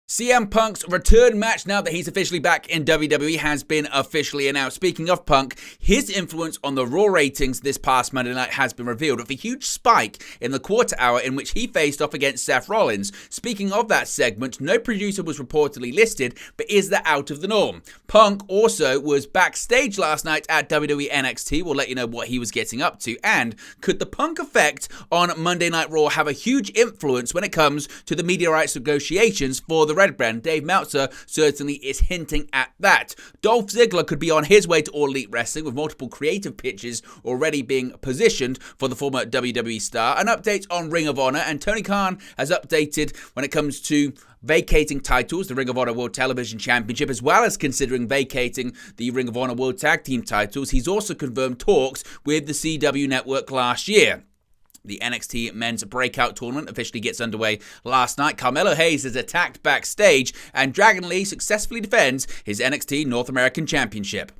CM Punk's return match, now that he's officially back in WWE, has been officially announced. Speaking of Punk, his influence on the Raw ratings this past Monday night has been revealed with a huge spike in the quarter hour in which he faced off against Seth Rollins. Speaking of that segment, no producer was reportedly listed, but is that out of the norm? Punk also was backstage last night at WWE NXT. We'll let you know what he was getting up to. And could the Punk effect on Monday Night Raw have a huge influence when it comes to the media rights negotiations for the Red Brand? Dave Meltzer certainly is hinting at that. Dolph Ziggler could be on his way to All Elite Wrestling, with multiple creative pitches already being positioned for the former WWE star. An update on Ring of Honor, and Tony Khan has updated when it comes to vacating titles, the Ring of Honor World Television Championship, as well as considering vacating the Ring of Honor World Tag Team titles. He's also confirmed talks with the CW network last year. The NXT Men's Breakout Tournament officially gets underway last night. Carmelo Hayes is attacked backstage, and Dragon Lee successfully defends his NXT North American Championship.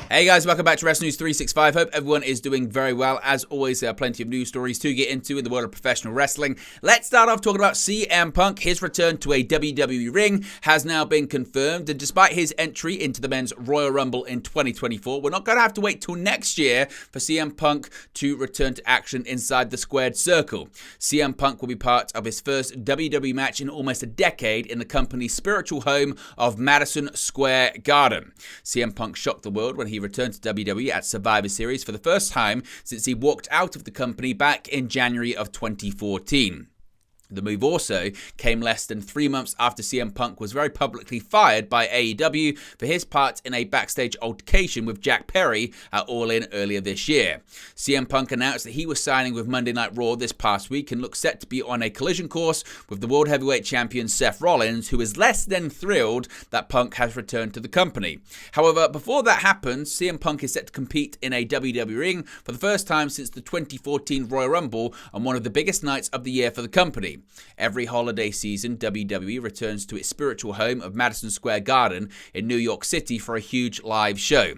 Hey guys, welcome back to Wrestling News 365. Hope everyone is doing very well. As always, there are plenty of news stories to get into in the world of professional wrestling. Let's start off talking about CM Punk. His return to a WWE ring has now been confirmed, and despite his entry into the Men's Royal Rumble in 2024, we're not going to have to wait till next year for CM Punk to return to action inside the squared circle. CM Punk will be part of his first WWE match in almost a decade in the company's spiritual home of Madison Square Garden. CM Punk shocked the world when he returned to WWE at Survivor Series for the first time since he walked out of the company back in January of 2014. The move also came less than 3 months after CM Punk was very publicly fired by AEW for his part in a backstage altercation with Jack Perry at All In earlier this year. CM Punk announced that he was signing with Monday Night Raw this past week and looks set to be on a collision course with the World Heavyweight Champion Seth Rollins, who is less than thrilled that Punk has returned to the company. However, before that happens, CM Punk is set to compete in a WWE ring for the first time since the 2014 Royal Rumble on one of the biggest nights of the year for the company. Every holiday season, WWE returns to its spiritual home of Madison Square Garden in New York City for a huge live show.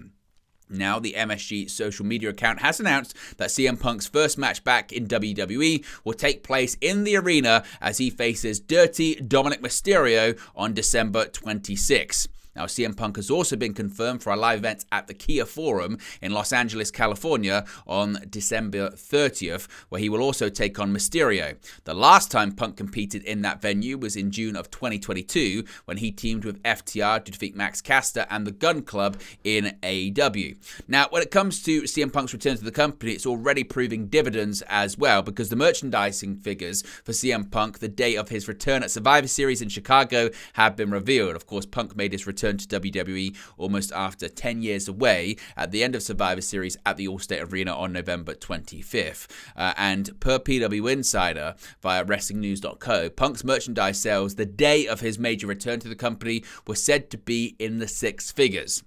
Now, the MSG social media account has announced that CM Punk's first match back in WWE will take place in the arena as he faces Dirty Dominic Mysterio on December 26. Now, CM Punk has also been confirmed for a live event at the Kia Forum in Los Angeles, California on December 30th, where he will also take on Mysterio. The last time Punk competed in that venue was in June of 2022, when he teamed with FTR to defeat Max Caster and the Gun Club in AEW. Now, when it comes to CM Punk's return to the company, it's already proving dividends as well, because the merchandising figures for CM Punk the day of his return at Survivor Series in Chicago have been revealed. Of course, Punk made his return to WWE almost after 10 years away at the end of Survivor Series at the Allstate Arena on November 25th. And per PW Insider via WrestlingNews.co, Punk's merchandise sales the day of his major return to the company were said to be in the six figures.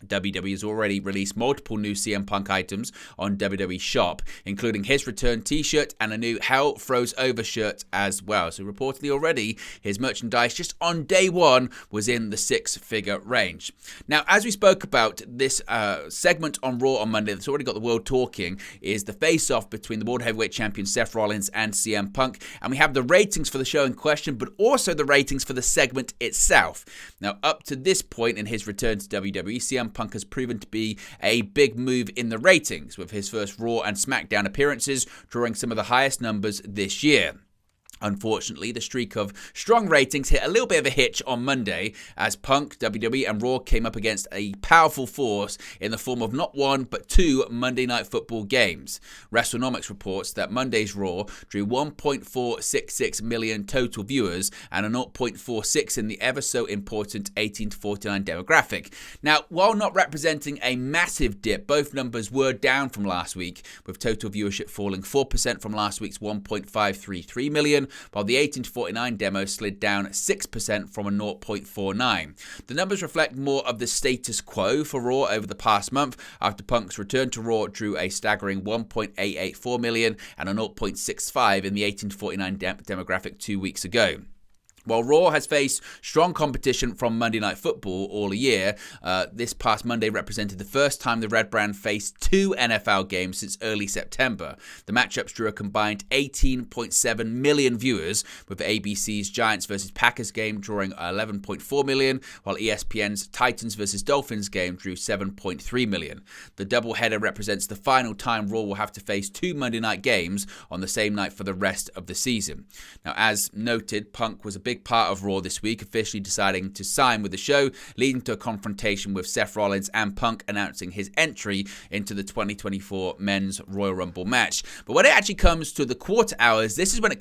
WWE has already released multiple new CM Punk items on WWE Shop, including his return t-shirt and a new Hell Froze Over shirt as well. So reportedly already, his merchandise just on day one was in the six-figure range. Now, as we spoke about, this segment on Raw on Monday that's already got the world talking is the face-off between the World Heavyweight Champion Seth Rollins and CM Punk. And we have the ratings for the show in question, but also the ratings for the segment itself. Now, up to this point in his return to WWE, CM Punk has proven to be a big move in the ratings, with his first Raw and SmackDown appearances drawing some of the highest numbers this year. Unfortunately, the streak of strong ratings hit a little bit of a hitch on Monday as Punk, WWE and Raw came up against a powerful force in the form of not one but two Monday Night Football games. WrestleNomics reports that Monday's Raw drew 1.466 million total viewers and a 0.46 in the ever so important 18 to 49 demographic. Now, while not representing a massive dip, both numbers were down from last week, with total viewership falling 4% from last week's 1.533 million, while the 18 to 49 demo slid down 6% from a 0.49. The numbers reflect more of the status quo for Raw over the past month, after Punk's return to Raw drew a staggering 1.884 million and a 0.65 in the 18 to 49 demographic 2 weeks ago. While Raw has faced strong competition from Monday Night Football all year, this past Monday represented the first time the Red Brand faced two NFL games since early September. The matchups drew a combined 18.7 million viewers, with ABC's Giants vs. Packers game drawing 11.4 million, while ESPN's Titans vs. Dolphins game drew 7.3 million. The doubleheader represents the final time Raw will have to face two Monday night games on the same night for the rest of the season. Now, as noted, Punk was a big part of Raw this week, officially deciding to sign with the show, leading to a confrontation with Seth Rollins and Punk announcing his entry into the 2024 Men's Royal Rumble match. But when it actually comes to the quarter hours, this is when it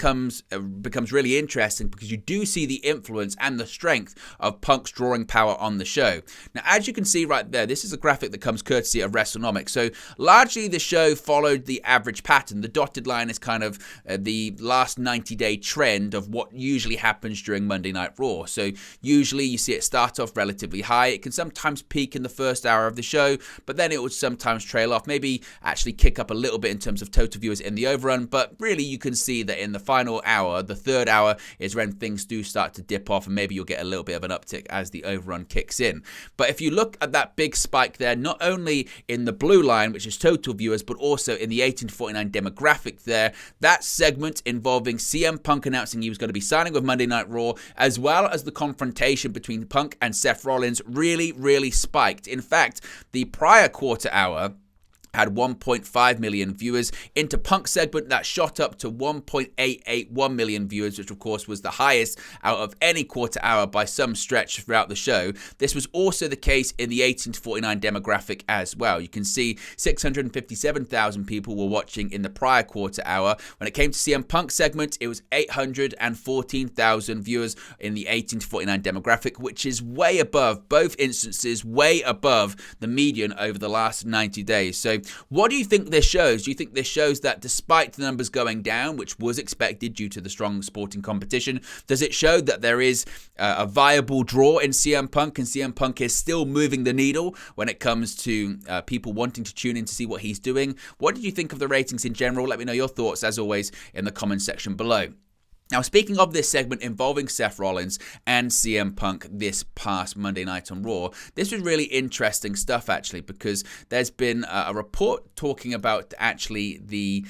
becomes really interesting, because you do see the influence and the strength of Punk's drawing power on the show. Now, as you can see right there, this is a graphic that comes courtesy of WrestleNomics. So largely the show followed the average pattern. The dotted line is kind of the last 90-day trend of what usually happens during Monday Night Raw. So usually you see it start off relatively high. It can sometimes peak in the first hour of the show, but then it would sometimes trail off, maybe actually kick up a little bit in terms of total viewers in the overrun. But really you can see that in the final hour, the third hour, is when things do start to dip off, and maybe you'll get a little bit of an uptick as the overrun kicks in. But if you look at that big spike there, not only in the blue line, which is total viewers, but also in the 18 to 49 demographic there, that segment involving CM Punk announcing he was going to be signing with Monday Night Raw, as well as the confrontation between Punk and Seth Rollins, really spiked. In fact, the prior quarter hour had 1.5 million viewers. Into Punk segment, that shot up to 1.881 million viewers, which of course was the highest out of any quarter hour by some stretch throughout the show. This was also the case in the 18 to 49 demographic as well. You can see 657,000 people were watching in the prior quarter hour. When it came to CM Punk segment, it was 814,000 viewers in the 18 to 49 demographic, which is way above, both instances, way above the median over the last 90 days. So what do you think this shows? Do you think this shows that despite the numbers going down, which was expected due to the strong sporting competition, does it show that there is a viable draw in CM Punk, and CM Punk is still moving the needle when it comes to people wanting to tune in to see what he's doing? What did you think of the ratings in general? Let me know your thoughts, as always, in the comments section below. Now, speaking of this segment involving Seth Rollins and CM Punk this past Monday night on Raw, this was really interesting stuff, actually, because there's been a report talking about actually the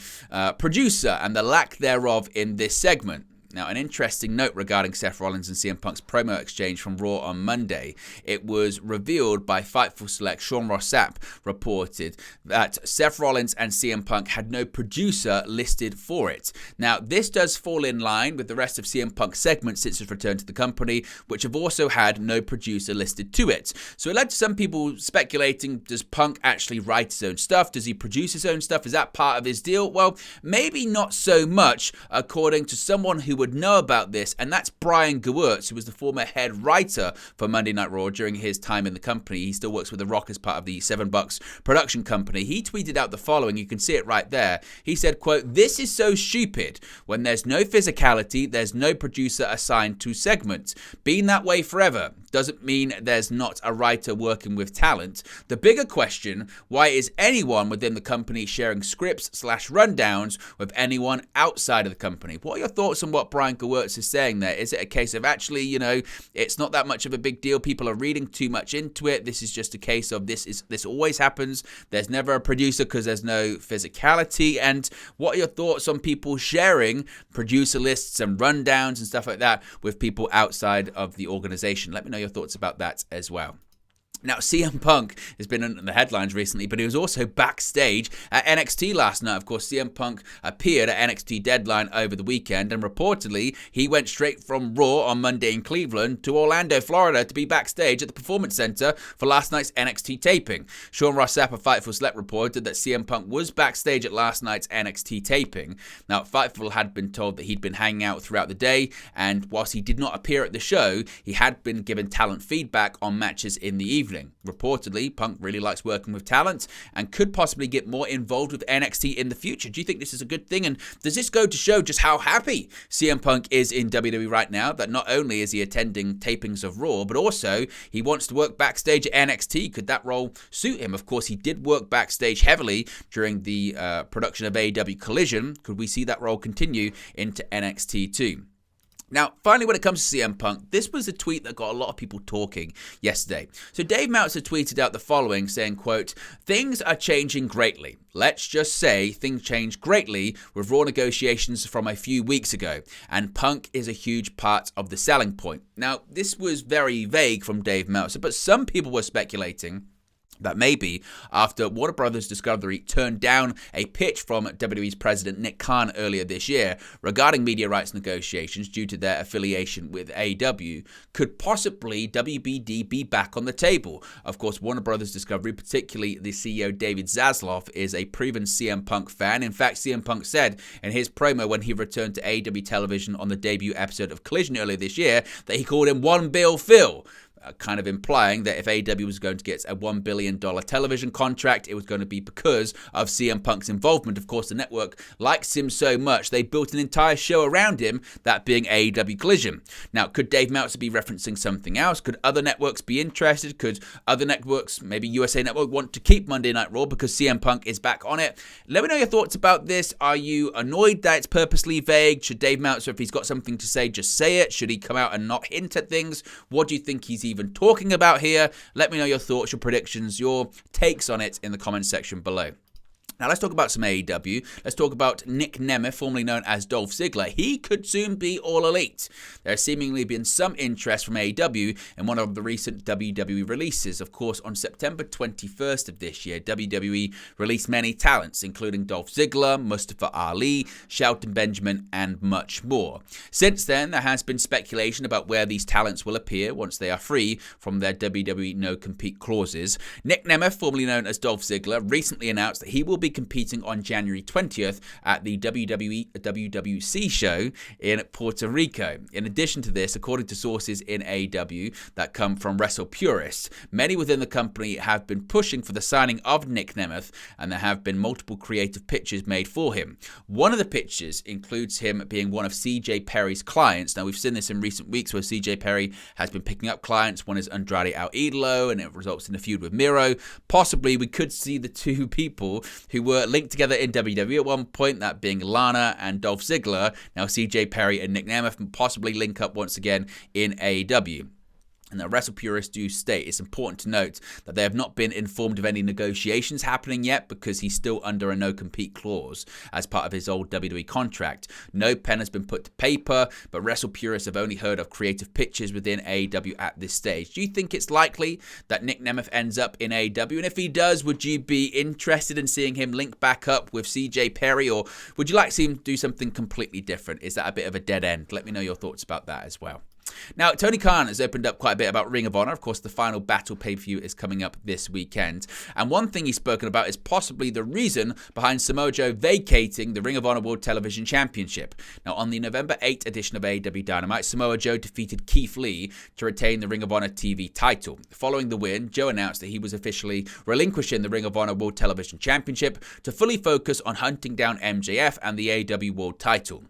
producer and the lack thereof in this segment. Now, an interesting note regarding Seth Rollins and CM Punk's promo exchange from Raw on Monday. It was revealed by Fightful Select. Sean Ross Sapp reported that Seth Rollins and CM Punk had no producer listed for it. Now, this does fall in line with the rest of CM Punk's segments since his return to the company, which have also had no producer listed to it. So it led to some people speculating, does Punk actually write his own stuff? Does he produce his own stuff? Is that part of his deal? Well, maybe not so much, according to someone who would know about this, and that's Brian Gewirtz, who was the former head writer for Monday Night Raw during his time in the company. He still works with The Rock as part of the $7 production company. He tweeted out the following. You can see it right there. He said, quote, "This is so stupid. When there's no physicality, there's no producer assigned to segments. Been that way forever. Doesn't mean there's not a writer working with talent. The bigger question, why is anyone within the company sharing scripts/rundowns with anyone outside of the company?" What are your thoughts on what Brian Gewirtz is saying there? Is it a case of actually, it's not that much of a big deal, people are reading too much into it, this is just a case of this always happens, there's never a producer because there's no physicality? And what are your thoughts on people sharing producer lists and rundowns and stuff like that with people outside of the organization? Let me know your thoughts about that as well. Now, CM Punk has been in the headlines recently, but he was also backstage at NXT last night. Of course, CM Punk appeared at NXT Deadline over the weekend, and reportedly, he went straight from Raw on Monday in Cleveland to Orlando, Florida, to be backstage at the Performance Center for last night's NXT taping. Sean Ross Sapp of Fightful Select reported that CM Punk was backstage at last night's NXT taping. Now, Fightful had been told that he'd been hanging out throughout the day, and whilst he did not appear at the show, he had been given talent feedback on matches in the evening. Reportedly, Punk really likes working with talent and could possibly get more involved with NXT in the future. Do you think this is a good thing? And does this go to show just how happy CM Punk is in WWE right now, that not only is he attending tapings of Raw, but also he wants to work backstage at NXT? Could that role suit him? Of course, he did work backstage heavily during the production of AEW Collision. Could we see that role continue into NXT too? Now, finally, when it comes to CM Punk, this was a tweet that got a lot of people talking yesterday. So Dave Meltzer tweeted out the following, saying, quote, "Things are changing greatly. Let's just say things changed greatly with Raw negotiations from a few weeks ago, and Punk is a huge part of the selling point." Now, this was very vague from Dave Meltzer, but some people were speculating that maybe after Warner Brothers Discovery turned down a pitch from WWE's president Nick Khan earlier this year regarding media rights negotiations due to their affiliation with AEW, could possibly WBD be back on the table? Of course, Warner Brothers Discovery, particularly the CEO David Zaslav, is a proven CM Punk fan. In fact, CM Punk said in his promo when he returned to AEW television on the debut episode of Collision earlier this year that he called him One Bill Phil. Kind of implying that if AEW was going to get a $1 billion television contract, it was going to be because of CM Punk's involvement. Of course, the network likes him so much, they built an entire show around him, that being AEW Collision. Now, could Dave Meltzer be referencing something else? Could other networks be interested? Could other networks, maybe USA Network, want to keep Monday Night Raw because CM Punk is back on it? Let me know your thoughts about this. Are you annoyed that it's purposely vague? Should Dave Meltzer, if he's got something to say, just say it? Should he come out and not hint at things? What do you think he's even talking about here? Let me know your thoughts, your predictions, your takes on it in the comments section below. Now let's talk about some AEW. Let's talk about Nick Nemeth, formerly known as Dolph Ziggler. He could soon be All Elite. There has seemingly been some interest from AEW in one of the recent WWE releases. Of course, on September 21st of this year, WWE released many talents, including Dolph Ziggler, Mustafa Ali, Shelton Benjamin, and much more. Since then, there has been speculation about where these talents will appear once they are free from their WWE no-compete clauses. Nick Nemeth, formerly known as Dolph Ziggler, recently announced that he will be competing on January 20th at the WWE WWC show in Puerto Rico. In addition to this, according to sources in AEW that come from Wrestle Purists, many within the company have been pushing for the signing of Nick Nemeth, and there have been multiple creative pitches made for him. One of the pitches includes him being one of CJ Perry's clients. Now, we've seen this in recent weeks where CJ Perry has been picking up clients. One is Andrade El Idolo, and it results in a feud with Miro. Possibly, we could see the two people who were linked together in WWE at one point, that being Lana and Dolph Ziggler. Now CJ Perry and Nick Nemeth can possibly link up once again in AEW. And the Wrestle Purists do state it's important to note that they have not been informed of any negotiations happening yet because he's still under a no-compete clause as part of his old WWE contract. No pen has been put to paper, but Wrestle Purists have only heard of creative pitches within AEW at this stage. Do you think it's likely that Nick Nemeth ends up in AEW? And if he does, would you be interested in seeing him link back up with CJ Perry, or would you like to see him do something completely different? Is that a bit of a dead end? Let me know your thoughts about that as well. Now, Tony Khan has opened up quite a bit about Ring of Honor. Of course, the final Battle pay-per-view is coming up this weekend. And one thing he's spoken about is possibly the reason behind Samoa Joe vacating the Ring of Honor World Television Championship. Now, on the November 8th edition of AEW Dynamite, Samoa Joe defeated Keith Lee to retain the Ring of Honor TV title. Following the win, Joe announced that he was officially relinquishing the Ring of Honor World Television Championship to fully focus on hunting down MJF and the AEW World title.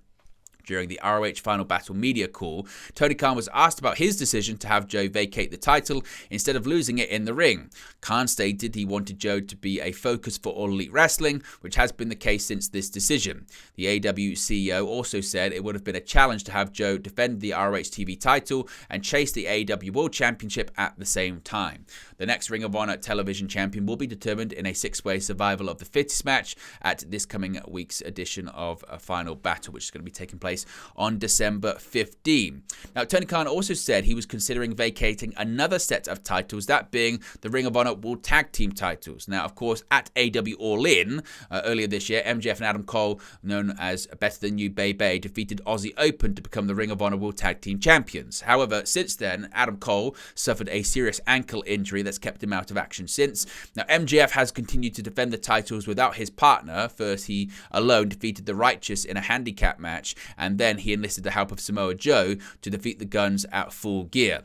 During the ROH Final Battle media call, Tony Khan was asked about his decision to have Joe vacate the title instead of losing it in the ring. Khan stated he wanted Joe to be a focus for All Elite Wrestling, which has been the case since this decision. The AEW CEO also said it would have been a challenge to have Joe defend the ROH TV title and chase the AEW World Championship at the same time. The next Ring of Honor television champion will be determined in a six-way survival of the fittest match at this coming week's edition of a Final Battle, which is going to be taking place on December 15. Now, Tony Khan also said he was considering vacating another set of titles, that being the Ring of Honor World Tag Team titles. Now, of course, at AEW All In earlier this year, MJF and Adam Cole, known as Better Than You Baby, defeated Aussie Open to become the Ring of Honor World Tag Team Champions. However, since then, Adam Cole suffered a serious ankle injury that's kept him out of action since. Now, MJF has continued to defend the titles without his partner. First, he alone defeated the Righteous in a handicap match, and then he enlisted the help of Samoa Joe to defeat the Guns at Full Gear.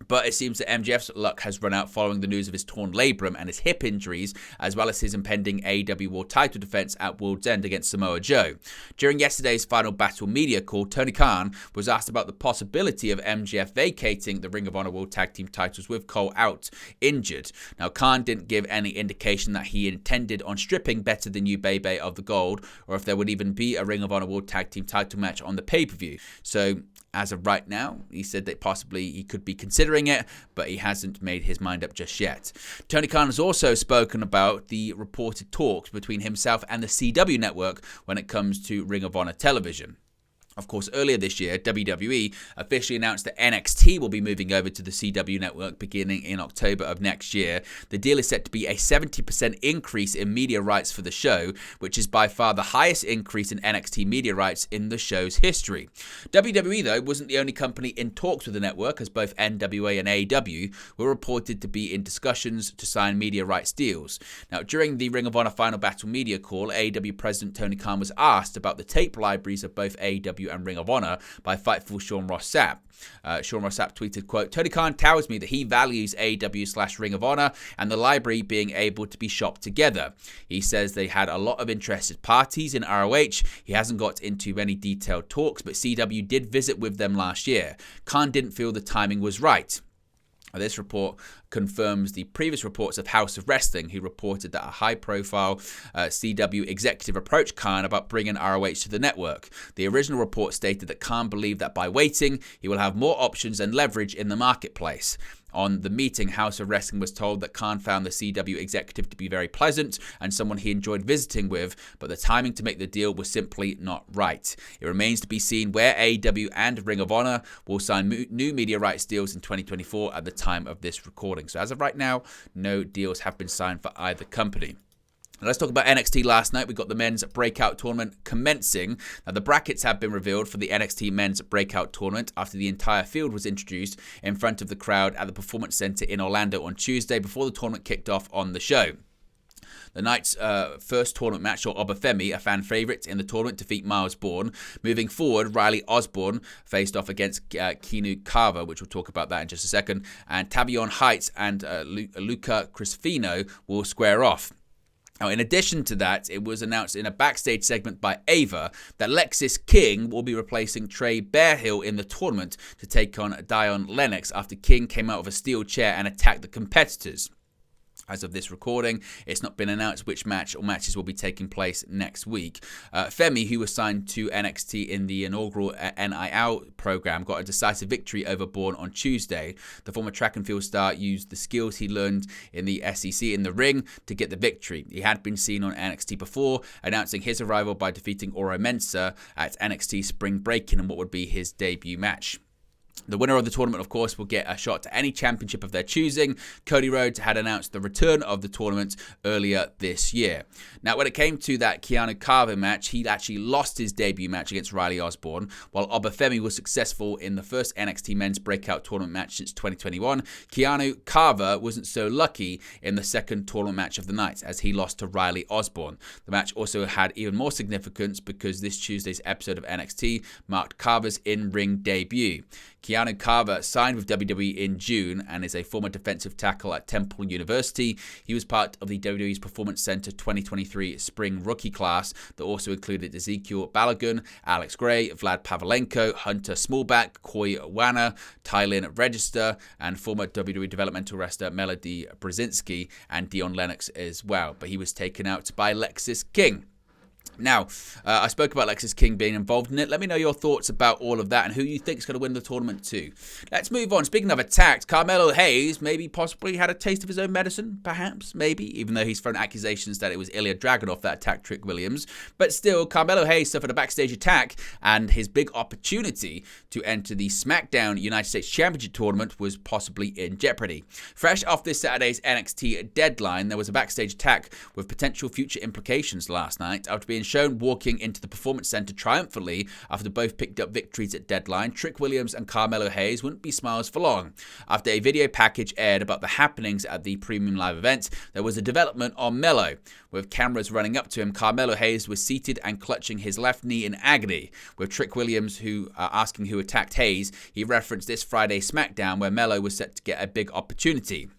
But it seems that MJF's luck has run out following the news of his torn labrum and his hip injuries, as well as his impending AEW World title defense at World's End against Samoa Joe. During yesterday's Final Battle media call, Tony Khan was asked about the possibility of MJF vacating the Ring of Honor World Tag Team titles with Cole out injured. Now, Khan didn't give any indication that he intended on stripping Better Than You Baby of the gold, or if there would even be a Ring of Honor World Tag Team title match on the pay-per-view. So, as of right now. He said that possibly he could be considering it, but he hasn't made his mind up just yet. Tony Khan has also spoken about the reported talks between himself and the CW network when it comes to Ring of Honor television. Of course, earlier this year, WWE officially announced that NXT will be moving over to the CW network beginning in October of next year. The deal is set to be a 70% increase in media rights for the show, which is by far the highest increase in NXT media rights in the show's history. WWE, though, wasn't the only company in talks with the network, as both NWA and AEW were reported to be in discussions to sign media rights deals. Now, during the Ring of Honor Final Battle media call, AEW President Tony Khan was asked about the tape libraries of both AEW and Ring of Honor by Fightful Sean Ross Sapp. Sean Ross Sapp tweeted, quote, "Tony Khan tells me that he values AEW/Ring of Honor and the library being able to be shopped together. He says they had a lot of interested parties in ROH. He hasn't got into many detailed talks, but CW did visit with them last year. Khan didn't feel the timing was right." This report confirms the previous reports of House of Wrestling, who reported that a high-profile CW executive approached Khan about bringing ROH to the network. The original report stated that Khan believed that by waiting, he will have more options and leverage in the marketplace. On the meeting, House of Wrestling was told that Khan found the CW executive to be very pleasant and someone he enjoyed visiting with, but the timing to make the deal was simply not right. It remains to be seen where AEW and Ring of Honor will sign new media rights deals in 2024 at the time of this recording. So as of right now, no deals have been signed for either company. Let's talk about NXT last night. We got the men's breakout tournament commencing. Now, the brackets have been revealed for the NXT men's breakout tournament after the entire field was introduced in front of the crowd at the Performance Center in Orlando on Tuesday before the tournament kicked off on the show. The night's first tournament match saw Obafemi, a fan favourite in the tournament, defeat Miles Bourne. Moving forward, Riley Osborne faced off against Keanu Carver, which we'll talk about that in just a second, and Tavion Heights and Luca Crisfino will square off. Now, in addition to that, it was announced in a backstage segment by Ava that Lexis King will be replacing Trey Bearhill in the tournament to take on Dion Lennox after King came out of a steel chair and attacked the competitors. As of this recording, it's not been announced which match or matches will be taking place next week. Femi, who was signed to NXT in the inaugural NIL program, got a decisive victory over Bourne on Tuesday. The former track and field star used the skills he learned in the SEC in the ring to get the victory. He had been seen on NXT before, announcing his arrival by defeating Oro Mensah at NXT Spring Breaking in what would be his debut match. The winner of the tournament, of course, will get a shot to any championship of their choosing. Cody Rhodes had announced the return of the tournament earlier this year. Now, when it came to that Keanu Carver match, he actually lost his debut match against Riley Osborne, while Obafemi was successful in the first NXT men's breakout tournament match since 2021. Keanu Carver wasn't so lucky in the second tournament match of the night, as he lost to Riley Osborne. The match also had even more significance because this Tuesday's episode of NXT marked Carver's in-ring debut. Keanu Carver signed with WWE in June and is a former defensive tackle at Temple University. He was part of the WWE's Performance Center 2023 spring rookie class that also included Ezekiel Balogun, Alex Gray, Vlad Pavlenko, Hunter Smallback, Koi Wana, Tylin Register, and former WWE developmental wrestler Melody Brzezinski and Dion Lennox as well. But he was taken out by Lexis King. Now, I spoke about Lexis King being involved in it. Let me know your thoughts about all of that and who you think is going to win the tournament too. Let's move on. Speaking of attacks, Carmelo Hayes maybe possibly had a taste of his own medicine, perhaps, maybe, even though he's thrown accusations that it was Ilya Dragunov that attacked Trick Williams. But still, Carmelo Hayes suffered a backstage attack, and his big opportunity to enter the SmackDown United States Championship tournament was possibly in jeopardy. Fresh off this Saturday's NXT deadline, there was a backstage attack with potential future implications last night after being shown walking into the Performance Center triumphantly after both picked up victories at deadline. Trick Williams and Carmelo Hayes wouldn't be smiles for long. After a video package aired about the happenings at the Premium Live event, there was a development on Melo. With cameras running up to him, Carmelo Hayes was seated and clutching his left knee in agony. With Trick Williams asking who attacked Hayes, he referenced this Friday's SmackDown where Melo was set to get a big opportunity.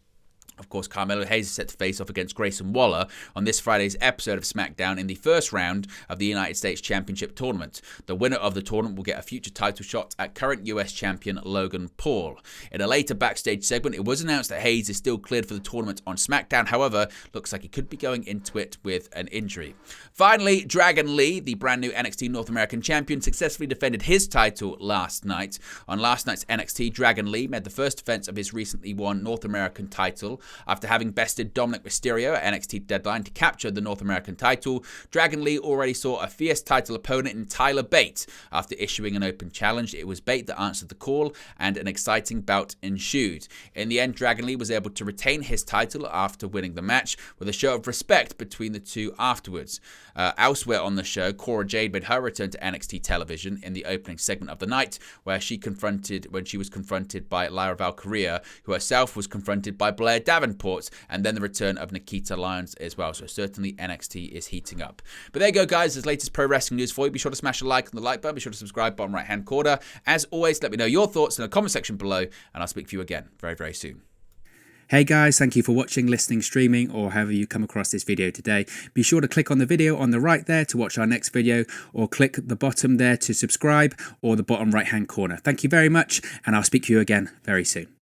Of course, Carmelo Hayes is set to face off against Grayson Waller on this Friday's episode of SmackDown in the first round of the United States Championship Tournament. The winner of the tournament will get a future title shot at current US champion Logan Paul. In a later backstage segment, it was announced that Hayes is still cleared for the tournament on SmackDown. However, looks like he could be going into it with an injury. Finally, Dragon Lee, the brand new NXT North American champion, successfully defended his title last night. On last night's NXT, Dragon Lee made the first defense of his recently won North American title. After having bested Dominic Mysterio at NXT Deadline to capture the North American title, Dragon Lee already saw a fierce title opponent in Tyler Bate. After issuing an open challenge, it was Bate that answered the call, and an exciting bout ensued. In the end, Dragon Lee was able to retain his title after winning the match, with a show of respect between the two afterwards. Elsewhere on the show, Cora Jade made her return to NXT television in the opening segment of the night, where she was confronted by Lyra Valkyria, who herself was confronted by Blair Davenport, and then the return of Nikita Lyons as well. So certainly NXT is heating up. But there you go, guys. There's latest pro wrestling news for you. Be sure to smash a like on the like button. Be sure to subscribe, bottom right hand corner. As always, let me know your thoughts in the comment section below, and I'll speak to you again very, very soon. Hey guys, thank you for watching, listening, streaming, or however you come across this video today. Be sure to click on the video on the right there to watch our next video, or click the bottom there to subscribe, or the bottom right hand corner. Thank you very much, and I'll speak to you again very soon.